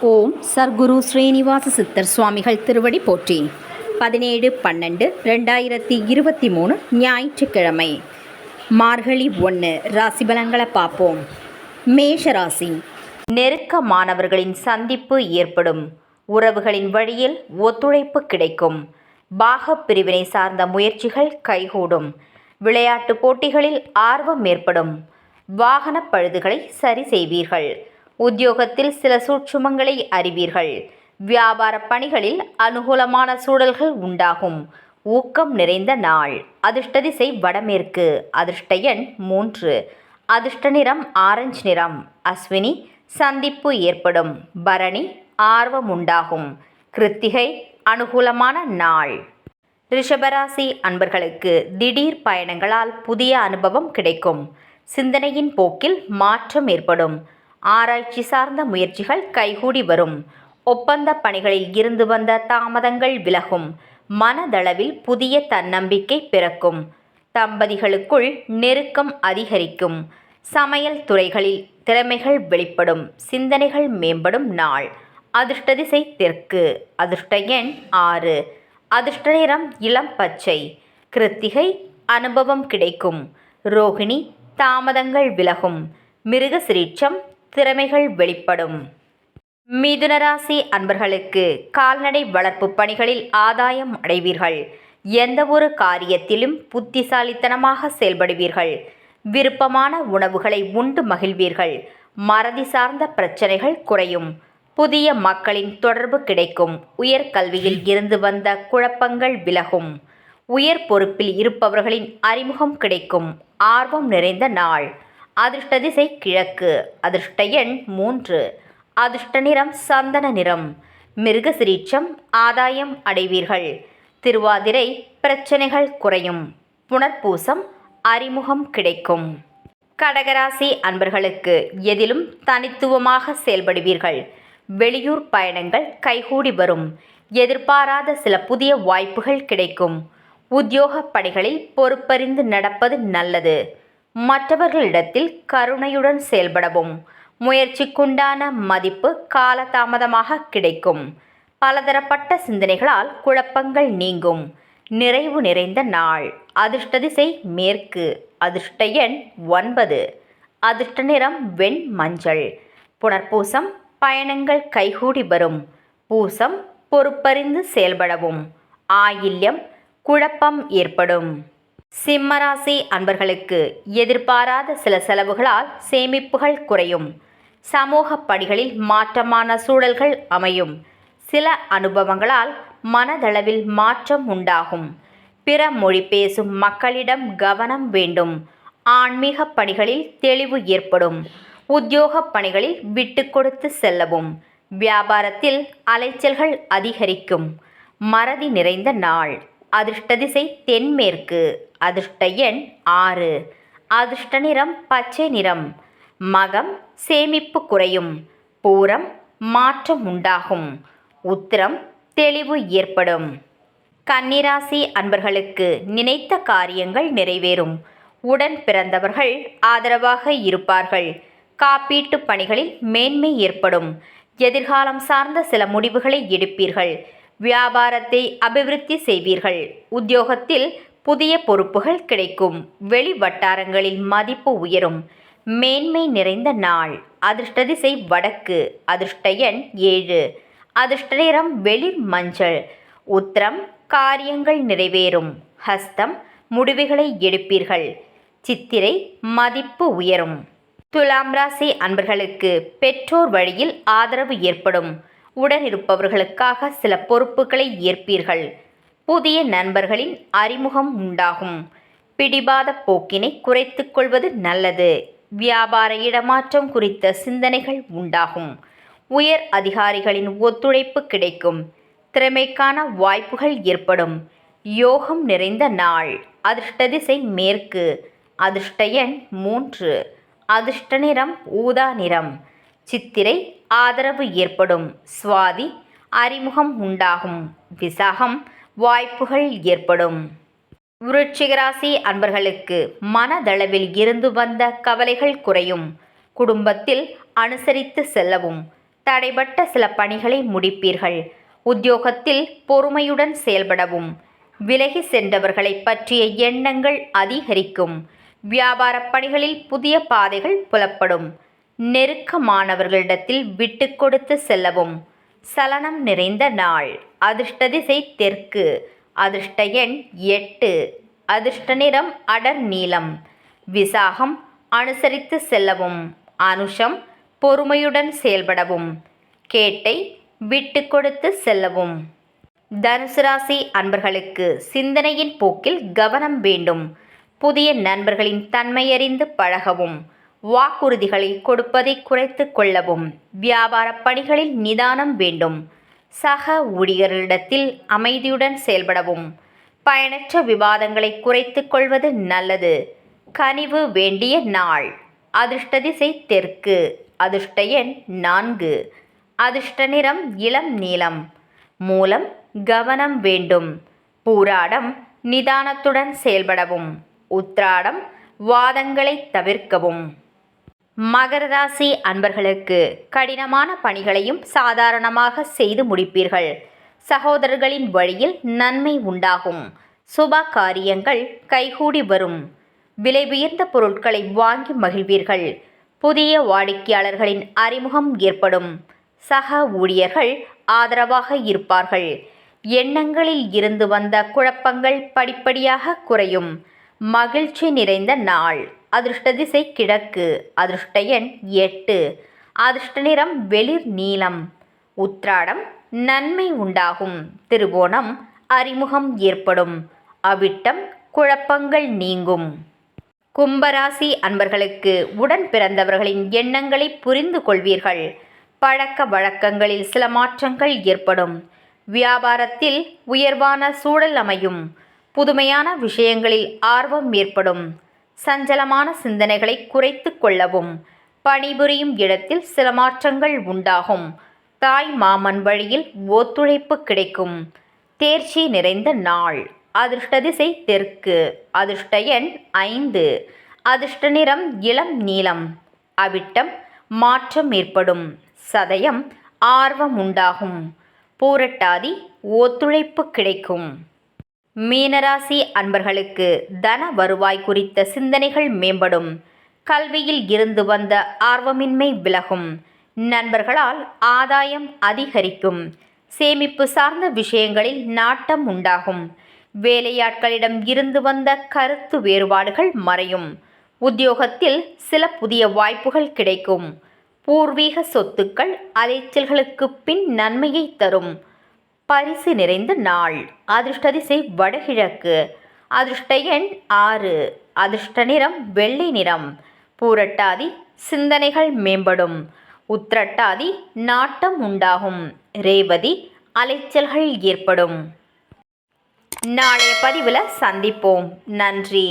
ஓம் சர்க்குரு ஸ்ரீனிவாச சித்தர் சுவாமிகள் திருவடி போற்றி. 17/12/2023 ஞாயிற்றுக்கிழமை. மார்கழி 1 ராசி பலன்களை பார்ப்போம். மேஷராசி. நெருக்கமானவர்களின் சந்திப்பு ஏற்படும். உறவுகளின் வழியில் ஒத்துழைப்பு கிடைக்கும். பாக பிரிவினை சார்ந்த முயற்சிகள் கைகூடும். விளையாட்டு போட்டிகளில் ஆர்வம் ஏற்படும். வாகன பழுதுகளை சரி செய்வீர்கள். உத்தியோகத்தில் சில சூட்சுமங்களை அறிவீர்கள். வியாபார பணிகளில் அனுகூலமான சூழல்கள் உண்டாகும். ஊக்கம் நிறைந்த நாள். அதிர்ஷ்ட திசை வடமேற்கு. அதிர்ஷ்ட எண் 3. அதிர்ஷ்ட நிறம் ஆரஞ்சு நிறம். அஸ்வினி சந்திப்பு ஏற்படும். பரணி ஆர்வம் உண்டாகும். கிருத்திகை அனுகூலமான நாள். ரிஷபராசி அன்பர்களுக்கு திடீர் பயணங்களால் புதிய அனுபவம் கிடைக்கும். சிந்தனையின் போக்கில் மாற்றம் ஏற்படும். ஆராய்ச்சி சார்ந்த முயற்சிகள் கைகூடி வரும். ஒப்பந்த பணிகளில் இருந்து வந்த தாமதங்கள் விலகும். மனதளவில் புதிய தன்னம்பிக்கை பிறக்கும். தம்பதிகளுக்குள் நெருக்கம் அதிகரிக்கும். சமையல் துறைகளில் திறமைகள் வெளிப்படும். சிந்தனைகள் மேம்படும் நாள். அதிர்ஷ்ட திசை தெற்கு. அதிர்ஷ்ட எண் 6. அதிர்ஷ்ட நிறம் இளம் பச்சை. கிருத்திகை அனுபவம் கிடைக்கும். ரோகிணி தாமதங்கள் விலகும். மிருகசிரீட்சம் திறமைகள் வெளிப்படும். மிதுனராசி அன்பர்களுக்கு கால்நடை வளர்ப்பு பணிகளில் ஆதாயம் அடைவீர்கள். எந்த ஒரு காரியத்திலும் புத்திசாலித்தனமாக செயல்படுவீர்கள். விருப்பமான உணவுகளை உண்டு மகிழ்வீர்கள். மறதி சார்ந்த பிரச்சனைகள் குறையும். புதிய மக்களின் தொடர்பு கிடைக்கும். உயர்கல்வியில் இருந்து வந்த குழப்பங்கள் விலகும். உயர் பொறுப்பில் இருப்பவர்களின் அறிமுகம் கிடைக்கும். ஆர்வம் நிறைந்த நாள். அதிர்ஷ்ட திசை கிழக்கு. அதிர்ஷ்ட எண் 3. அதிர்ஷ்ட நிறம் சந்தன நிறம். மிருகசிரீட்சம் ஆதாயம் அடைவீர்கள். திருவாதிரை பிரச்சனைகள் குறையும். புனர்பூசம் அறிமுகம் கிடைக்கும். கடகராசி அன்பர்களுக்கு எதிலும் தனித்துவமாக செயல்படுவீர்கள். வெளியூர் பயணங்கள் கைகூடி வரும். எதிர்பாராத சில புதிய வாய்ப்புகள் கிடைக்கும். உத்தியோக பணிகளில் பொறுப்பறிந்து நடப்பது நல்லது. மற்றவர்களிடத்தில் கருணையுடன் செயல்படவும். முயற்சிக்குண்டான மதிப்பு காலதாமதமாக கிடைக்கும். பலதரப்பட்ட சிந்தனைகளால் குழப்பங்கள் நீங்கும். நிறைவு நிறைந்த நாள். அதிர்ஷ்ட திசை மேற்கு. அதிர்ஷ்ட எண் 9. அதிர்ஷ்ட நிறம் வெண் மஞ்சள். புனர்பூசம் பயணங்கள் கைகூடி வரும். பூசம் பொறுப்பறிந்து செயல்படவும். ஆயில்யம் குழப்பம் ஏற்படும். சிம்மராசி அன்பர்களுக்கு எதிர்பாராத சில செலவுகளால் சேமிப்புகள் குறையும். சமூக பணிகளில் மாற்றமான சூழல்கள் அமையும். சில அனுபவங்களால் மனதளவில் மாற்றம் உண்டாகும். பிற மொழி பேசும் மக்களிடம் கவனம் வேண்டும். ஆன்மீக பணிகளில் தெளிவு ஏற்படும். உத்தியோக பணிகளில் விட்டு கொடுத்து செல்லவும். வியாபாரத்தில் அலைச்சல்கள் அதிகரிக்கும். மறதி நிறைந்த நாள். அதிர்ஷ்ட திசை தென்மேற்கு. அதிர்ஷ்ட எண் 6. அதிர்ஷ்ட நிறம் பச்சை நிறம். மகம் சேமிப்பு குறையும். பூரம் மாற்றம் உண்டாகும். உத்திரம் தெளிவு ஏற்படும். கன்னிராசி அன்பர்களுக்கு நினைத்த காரியங்கள் நிறைவேறும். உடன் பிறந்தவர்கள் ஆதரவாக இருப்பார்கள். காப்பீட்டு பணிகளில் மேன்மை ஏற்படும். எதிர்காலம் சார்ந்த சில முடிவுகளை எடுப்பீர்கள். வியாபாரத்தை அபிவிருத்தி செய்வீர்கள். உத்தியோகத்தில் புதிய பொறுப்புகள் கிடைக்கும். வெளி வட்டாரங்களில் மதிப்பு உயரும். மேன்மை நிறைந்த நாள். அதிர்ஷ்ட திசை வடக்கு. அதிர்ஷ்ட எண் 7. அதிர்ஷ்ட நிறம் வெளிர் மஞ்சள். உத்திரம் காரியங்கள் நிறைவேறும். ஹஸ்தம் முடிவுகளை எடுப்பீர்கள். சித்திரை மதிப்பு உயரும். துலாம் ராசி அன்பர்களுக்கு பெற்றோர் வழியில் ஆதரவு ஏற்படும். உடனிருப்பவர்களுக்காக சில பொறுப்புகளை ஏற்பீர்கள். புதிய நண்பர்களின் அறிமுகம் உண்டாகும். பிடிவாத போக்கினை குறைத்துக் கொள்வது நல்லது. வியாபார இடமாற்றம் குறித்த சிந்தனைகள் உண்டாகும். உயர் அதிகாரிகளின் ஒத்துழைப்பு கிடைக்கும். திறமைக்கான வாய்ப்புகள் ஏற்படும். யோகம் நிறைந்த நாள். அதிர்ஷ்ட திசை மேற்கு. அதிர்ஷ்ட எண் 3. அதிர்ஷ்ட நிறம் ஊதா நிறம். சித்திரை ஆதரவு ஏற்படும். சுவாதி அறிமுகம் உண்டாகும். விசாகம் வாய்ப்புகள் ஏற்படும். விருச்சிகராசி அன்பர்களுக்கு மனதளவில் இருந்து வந்த கவலைகள் குறையும். குடும்பத்தில் அனுசரித்து செல்லவும். தடைபட்ட சில பணிகளை முடிப்பீர்கள். உத்தியோகத்தில் பொறுமையுடன் செயல்படவும். விலகி சென்றவர்களை பற்றிய எண்ணங்கள் அதிகரிக்கும். வியாபார பணிகளில் புதிய பாதைகள் புலப்படும். நெருக்கமானவர்களிடத்தில் விட்டு கொடுத்து செல்லவும். சலனம் நிறைந்த நாள். அதிர்ஷ்ட திசை தெற்கு. அதிர்ஷ்ட எண் 8. அதிர்ஷ்ட நிறம் அடர் நீலம். விசாகம் அனுசரித்து செல்லவும். அனுஷம் பொறுமையுடன் செயல்படவும். கேட்டை விட்டு கொடுத்து செல்லவும். தனுசு ராசி அன்பர்களுக்கு சிந்தனையின் போக்கில் கவனம் வேண்டும். புதிய நண்பர்களின் தன்மையறிந்து பழகவும். வாக்குறுதிகளை கொடுப்பதை குறைத்து கொள்ளவும். வியாபார பணிகளில் நிதானம் வேண்டும். சக ஊழியர்களிடத்தில் அமைதியுடன் செயல்படவும். பயனற்ற விவாதங்களை குறைத்து கொள்வது நல்லது. கனிவு வேண்டிய நாள். அதிர்ஷ்ட திசை தெற்கு. அதிர்ஷ்ட எண் 4. அதிர்ஷ்ட நிறம் இளம் நீலம். மூலம் கவனம் வேண்டும். பூராடம் நிதானத்துடன் செயல்படவும். உத்திராடம் வாதங்களை தவிர்க்கவும். மகர ராசி அன்பர்களுக்கு கடினமான பணிகளையும் சாதாரணமாக செய்து முடிப்பீர்கள். சகோதரர்களின் வழியில் நன்மை உண்டாகும். சுப காரியங்கள் கைகூடி வரும். விலை உயர்ந்த பொருட்களை வாங்கி மகிழ்வீர்கள். புதிய வாடிக்கையாளர்களின் அறிமுகம் ஏற்படும். சக ஊழியர்கள் ஆதரவாக இருப்பார்கள். எண்ணங்களில் இருந்து வந்த குழப்பங்கள் படிப்படியாக குறையும். மகிழ்ச்சி நிறைந்த நாள். அதிர்ஷ்ட திசை கிழக்கு. அதிர்ஷ்ட எண் 8. அதிர்ஷ்ட நிறம் வெளிர் நீலம். உத்திராடம் நன்மை உண்டாகும். திருவோணம் அறிமுகம் ஏற்படும். அவிட்டம் குழப்பங்கள் நீங்கும். கும்பராசி அன்பர்களுக்கு உடன் பிறந்தவர்களின் எண்ணங்களை புரிந்து கொள்வீர்கள். பழக்க வழக்கங்களில் சில மாற்றங்கள் ஏற்படும். வியாபாரத்தில் உயர்வான சூழல் அமையும். புதுமையான விஷயங்களில் ஆர்வம் ஏற்படும். சஞ்சலமான சிந்தனைகளை குறைத்து கொள்ளவும். பணிபுரியும் இடத்தில் சில மாற்றங்கள் உண்டாகும். தாய் மாமன் வழியில் ஒத்துழைப்பு கிடைக்கும். தேர்ச்சி நிறைந்த நாள். அதிர்ஷ்ட திசை தெற்கு. அதிர்ஷ்ட எண் 5. அதிர்ஷ்ட நிறம் இளம் நீலம். அவிட்டம் மாற்றம் ஏற்படும். சதயம் ஆர்வம் உண்டாகும். பூரட்டாதி ஒத்துழைப்பு கிடைக்கும். மீனராசி அன்பர்களுக்கு தன வருவாய் குறித்த சிந்தனைகள் மேம்படும். கல்வியில் இருந்து வந்த ஆர்வமின்மை விலகும். நண்பர்களால் ஆதாயம் அதிகரிக்கும். சேமிப்பு சார்ந்த விஷயங்களில் நாட்டம் உண்டாகும். வேலையாட்களிடம் இருந்து வந்த கருத்து வேறுபாடுகள் மறையும். உத்தியோகத்தில் சில புதிய வாய்ப்புகள் கிடைக்கும். பூர்வீக சொத்துக்கள் அலைச்சல்களுக்கு பின் நன்மையை தரும். பரிசு நிறைந்த நாள். அதிர்ஷ்ட திசை வடகிழக்கு. அதிர்ஷ்ட எண் 6. அதிர்ஷ்ட நிறம் வெள்ளை நிறம். பூரட்டாதி சிந்தனைகள் மேம்படும். உத்திரட்டாதி நாட்டம் உண்டாகும். ரேவதி அலைச்சல்கள் ஏற்படும். நாளைய பதிவில் சந்திப்போம். நன்றி.